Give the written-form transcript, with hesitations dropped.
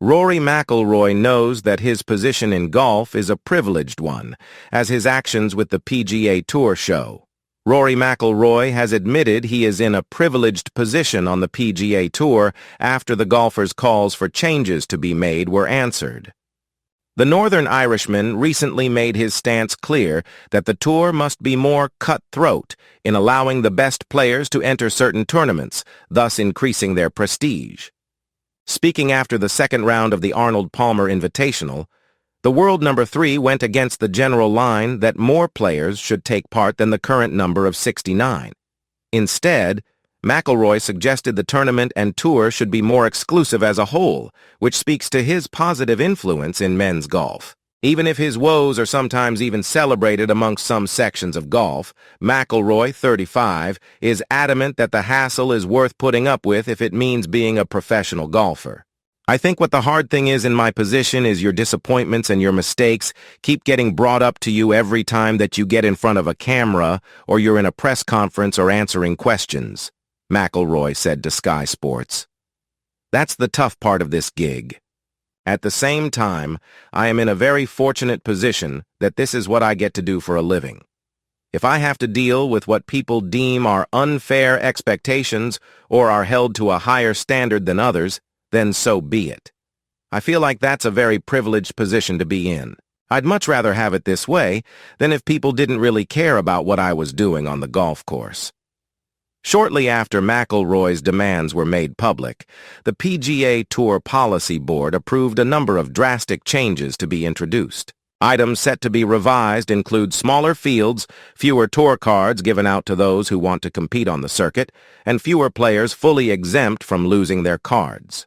Rory McIlroy knows that his position in golf is a privileged one, as his actions with the PGA Tour show. Rory McIlroy has admitted he is in a privileged position on the PGA Tour after the golfer's calls for changes to be made were answered. The Northern Irishman recently made his stance clear that the tour must be more cutthroat in allowing the best players to enter certain tournaments, thus increasing their prestige. Speaking after the second round of the Arnold Palmer Invitational, the world number 3 went against the general line that more players should take part than the current number of 69. Instead, McIlroy suggested the tournament and tour should be more exclusive as a whole, which speaks to his positive influence in men's golf. Even if his woes are sometimes even celebrated amongst some sections of golf, McIlroy, 35, is adamant that the hassle is worth putting up with if it means being a professional golfer. I think what the hard thing is in my position is your disappointments and your mistakes keep getting brought up to you every time that you get in front of a camera or you're in a press conference or answering questions, McIlroy said to Sky Sports. That's the tough part of this gig. At the same time, I am in a very fortunate position that this is what I get to do for a living. If I have to deal with what people deem are unfair expectations or are held to a higher standard than others, then so be it. I feel like that's a very privileged position to be in. I'd much rather have it this way than if people didn't really care about what I was doing on the golf course. Shortly after McIlroy's demands were made public, the PGA Tour Policy Board approved a number of drastic changes to be introduced. Items set to be revised include smaller fields, fewer tour cards given out to those who want to compete on the circuit, and fewer players fully exempt from losing their cards.